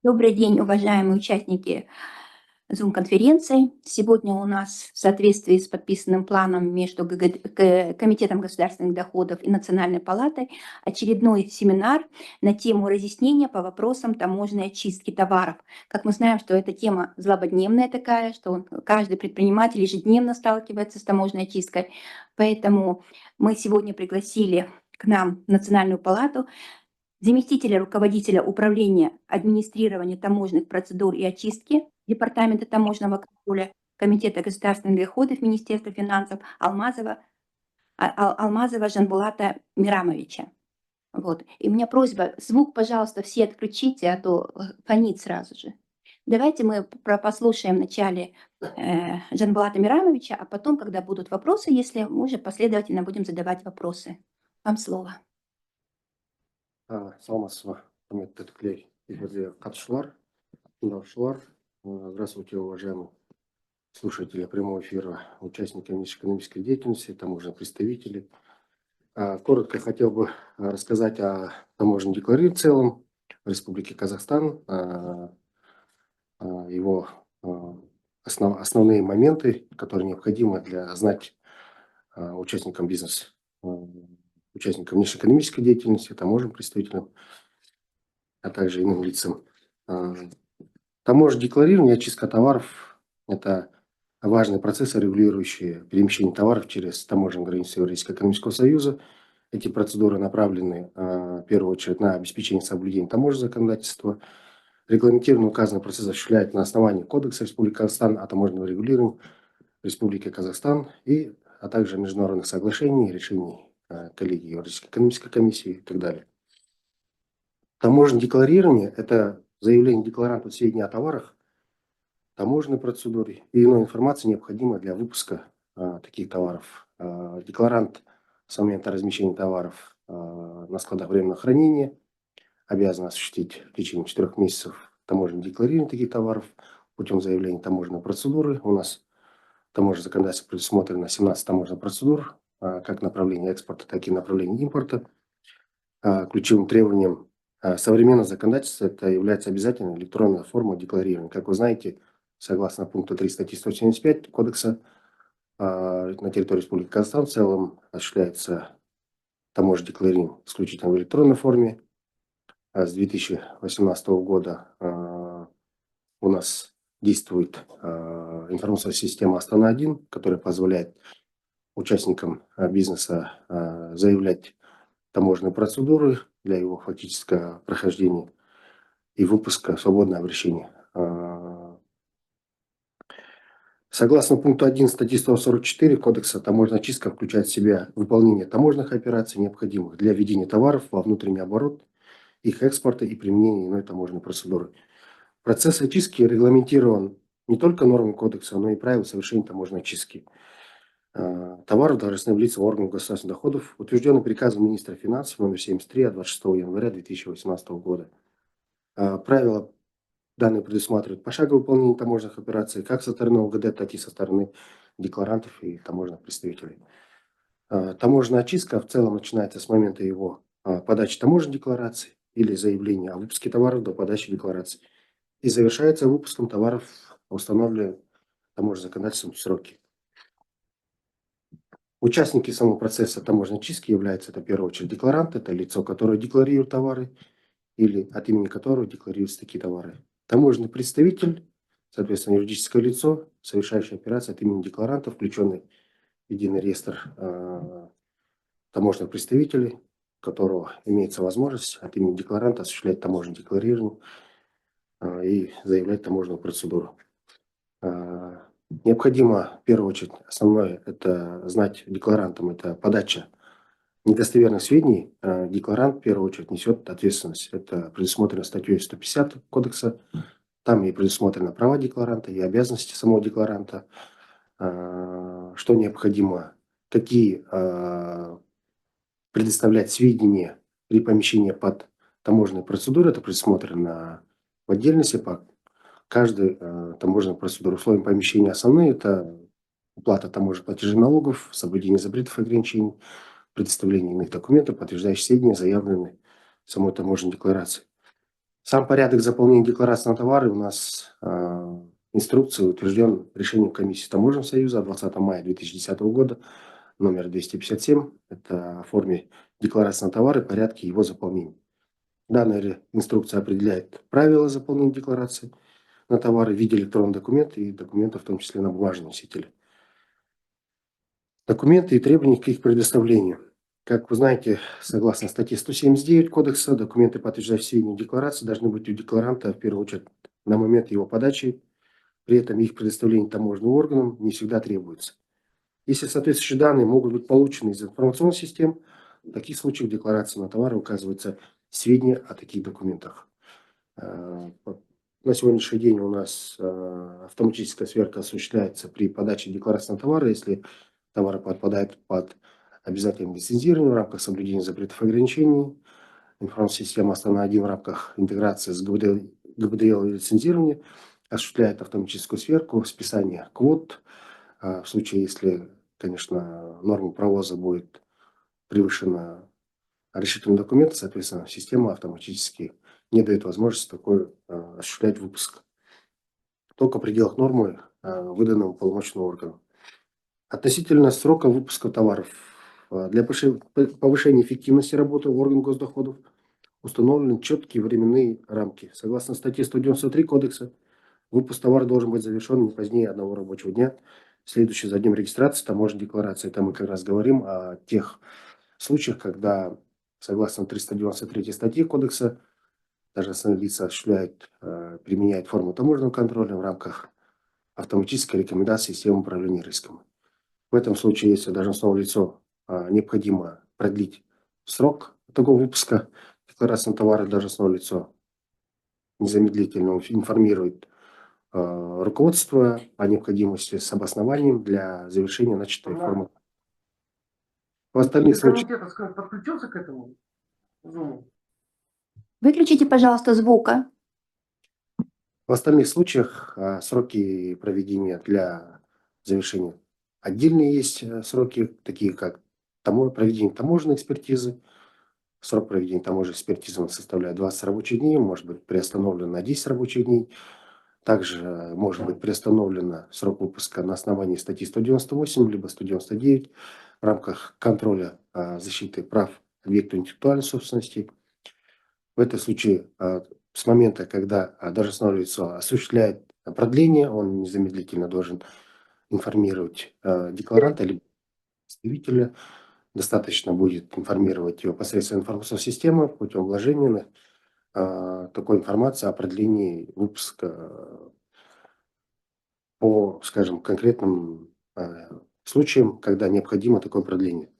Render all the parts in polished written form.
Добрый день, уважаемые участники Zoom-конференции. Сегодня у нас в соответствии с подписанным планом между Комитетом государственных доходов и Национальной палатой очередной семинар на тему разъяснения по вопросам таможенной очистки товаров. Как мы знаем, что эта тема злободневная такая, что каждый предприниматель ежедневно сталкивается с таможенной очисткой. Поэтому мы сегодня пригласили к нам в Национальную палату заместителя руководителя управления администрирования таможенных процедур и очистки Департамента таможенного контроля Комитета государственных доходов Министерства финансов Алмазова Жанбулата Мирамовича. Вот. И у меня просьба, звук, пожалуйста, все отключите, а то фонит сразу же. Давайте мы послушаем вначале Жанбулата Мирамовича, а потом, когда будут вопросы, если мы уже последовательно будем задавать вопросы. Вам слово. Саламатсыз ба, құрметті тікелей эфирде қатысушылар, тыңдаушылар. Здравствуйте, уважаемые слушатели прямого эфира, участники экономической деятельности, таможенные представители. Коротко хотел бы рассказать о таможенном декларировании в целом в Республике Казахстан, его основные моменты, которые необходимы для знать участникам бизнеса, участникам внешнеэкономической деятельности, таможенным представителям, а также иным лицам. Таможенное декларирование и очистка товаров – это важные процессы, регулирующие перемещение товаров через таможенные границы Евразийского экономического союза. Эти процедуры направлены в первую очередь на обеспечение соблюдения таможенного законодательства. Регламентированный указанный процесс осуществляет на основании Кодекса Республики Казахстан о таможенном регулировании Республики Казахстан, а также международных соглашений, решений коллегии Евразийской экономической комиссии и так далее. Таможенное декларирование – это заявление декларанта сведений о товарах, таможенной процедуре и иной информации, необходимой для выпуска таких товаров. Декларант с момента размещения товаров на складах временного хранения обязан осуществить в течение 4 месяцев таможенное декларирование таких товаров путем заявления таможенной процедуры. У нас таможенное законодательство предусмотрено 17 таможенных процедур, как направление экспорта, так и направление импорта. Ключевым требованием современного законодательства это является обязательной электронная форма декларирования. Как вы знаете, согласно пункту 3 статьи 175 Кодекса, на территории Республики Казахстан в целом осуществляется таможенное декларирование исключительно в электронной форме. С 2018 года у нас действует информационная система Астана-1, которая позволяет участникам бизнеса заявлять таможенные процедуры для его фактического прохождения и выпуска в свободное обращение. Согласно пункту 1 статьи 144 Кодекса, таможенная очистка включает в себя выполнение таможенных операций, необходимых для введения товаров во внутренний оборот, их экспорта и применения иной таможенной процедуры. Процесс очистки регламентирован не только нормами Кодекса, но и правил совершения таможенной очистки товаров должностным лицам органов государственных доходов, утвержденный приказом министра финансов номер 73 от 26 января 2018 года. Правила данные предусматривают пошаговое выполнение таможенных операций как со стороны ОГД, так и со стороны декларантов и таможенных представителей. Таможенная очистка в целом начинается с момента его подачи таможенной декларации или заявления о выпуске товаров до подачи декларации и завершается выпуском товаров в установленные таможенным законодательством сроки. Участники самого процесса таможенной очистки являются, это в первую очередь, декларант, это лицо, которое декларирует товары или от имени которого декларируются такие товары. Таможенный представитель, соответственно, юридическое лицо, совершающее операции от имени декларанта, включенный в единый реестр таможенных представителей, у которого имеется возможность от имени декларанта осуществлять таможенное декларирование и заявлять таможенную процедуру. Необходимо, в первую очередь, основное, это знать декларантам, это подача недостоверных сведений. Декларант, в первую очередь, несет ответственность. Это предусмотрено статьей 150 Кодекса. Там и предусмотрены права декларанта, и обязанности самого декларанта. Что необходимо, какие предоставлять сведения при помещении под таможенной процедурой. Это предусмотрено в отдельности по каждой таможенной процедуре. Условием помещения основные – это уплата таможенных платежей налогов, соблюдение запретов и ограничений, предоставление иных документов, подтверждающих сведения, заявленные в самой таможенной декларации. Сам порядок заполнения декларации на товары у нас инструкции утвержден решением комиссии Таможенного союза 20 мая 2010 года, номер 257. Это о форме декларации на товары, порядке его заполнения. Данная инструкция определяет правила заполнения декларации на товары в виде электронных документов и документов, в том числе на бумажном носителе. Документы и требования к их предоставлению. Как вы знаете, согласно статье 179 Кодекса, документы, подтверждающие сведения декларации, должны быть у декларанта, в первую очередь, на момент его подачи. При этом их предоставление таможенным органам не всегда требуется. Если соответствующие данные могут быть получены из информационных систем, в таких случаях в декларации на товары указываются сведения о таких документах. На сегодняшний день у нас автоматическая сверка осуществляется при подаче декларации на товары, если товары подпадают под обязательное лицензирование в рамках соблюдения запретов и ограничений. Информационная система «Астана-1» в рамках интеграции с ГБДЛ и лицензирования осуществляет автоматическую сверку, списание квот. В случае, если, конечно, норма провоза будет превышена решительным документом, соответственно, система автоматически не дает возможности такой осуществлять выпуск. Только в пределах нормы, выданного полномочным органом. Относительно срока выпуска товаров. Для повышения эффективности работы органов госдоходов установлены четкие временные рамки. Согласно статье 193 Кодекса, выпуск товара должен быть завершен не позднее одного рабочего дня, следующий за днем регистрации таможенной декларации. Там мы как раз говорим о тех случаях, когда, согласно 393 статьи Кодекса, должностные лица осуществляют, применяют форму таможенного контроля в рамках автоматической рекомендации системы управления риском. В этом случае, если должностному лицу необходимо продлить срок такого выпуска декларации на товары, должностное лицо незамедлительно информирует руководство о необходимости с обоснованием для завершения начатой формы. В остальных случаях... Комитет подключился к этому Zoom? Выключите, пожалуйста, звука. В остальных случаях сроки проведения для завершения отдельные есть сроки, такие как проведение таможенной экспертизы. Срок проведения таможенной экспертизы составляет 20 рабочих дней, может быть приостановлен на 10 рабочих дней. Также может быть приостановлен срок выпуска на основании статьи 198 либо 199 в рамках контроля защиты прав объекта интеллектуальной собственности. В этом случае с момента, когда должностное лицо осуществляет продление, он незамедлительно должен информировать декларанта либо представителя. Достаточно будет информировать его посредством информационной системы путем вложения такой информации о продлении выпуска по, скажем, конкретным случаям, когда необходимо такое продление.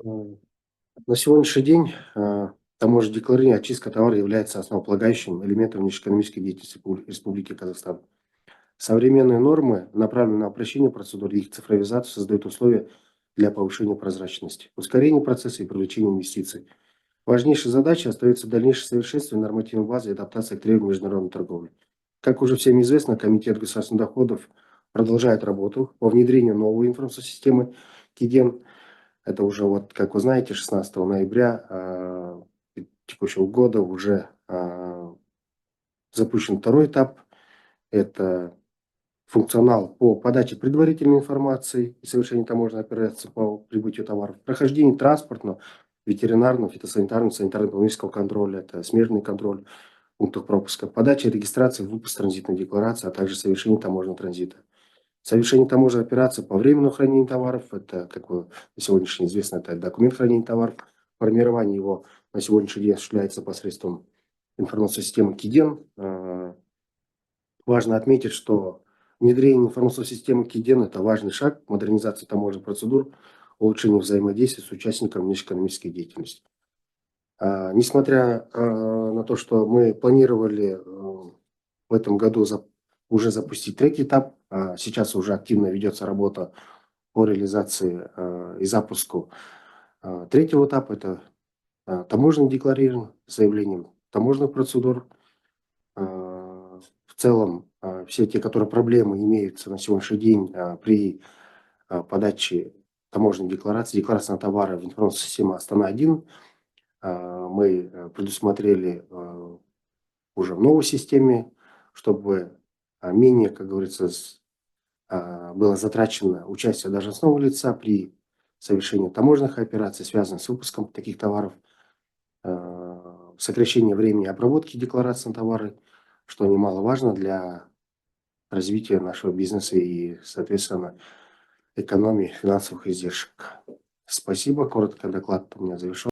На сегодняшний день таможенное декларирование очистка товара является основополагающим элементом внешнеэкономической деятельности Республики Казахстан. Современные нормы, направленные на упрощение процедур и их цифровизацию, создают условия для повышения прозрачности, ускорения процесса и привлечения инвестиций. Важнейшей задачей остается дальнейшее совершенствование нормативной базы и адаптация к требованиям международной торговли. Как уже всем известно, Комитет государственных доходов продолжает работу по внедрению новой информационной системы КИДЕН. Это уже, вот, как вы знаете, 16 ноября текущего года уже запущен второй этап. Это функционал по подаче предварительной информации и совершению таможенной операции по прибытию товаров, прохождение транспортного, ветеринарного, фитосанитарного, санитарно-экономического контроля, это смежный контроль пунктов пропуска, подача, регистрация, выпуск транзитной декларации, а также совершение таможенного транзита. Совершение таможенной операции по временному хранению товаров, это, как вы на сегодняшний день известно, это документ хранения товаров, формирование его на сегодняшний день осуществляется посредством информационной системы КИДЕН. Важно отметить, что внедрение информационной системы КИДЕН – это важный шаг к модернизации таможенных процедур, улучшению взаимодействия с участниками внешнеэкономической деятельности. Несмотря на то, что мы планировали в этом году уже запустить третий этап, сейчас уже активно ведется работа по реализации и запуску третьего этапа, это таможенное декларирование с заявлением таможенных процедур. В целом, все те, которые проблемы имеются на сегодняшний день при подаче таможенной декларации, декларации на товары в информационную систему Астана-1, мы предусмотрели уже в новой системе, чтобы менее, как говорится, было затрачено участие должностного лица при совершении таможенных операций, связанных с выпуском таких товаров, сокращение времени обработки деклараций на товары, что немаловажно для развития нашего бизнеса и, соответственно, экономии финансовых издержек. Спасибо. Коротко доклад у меня завершен.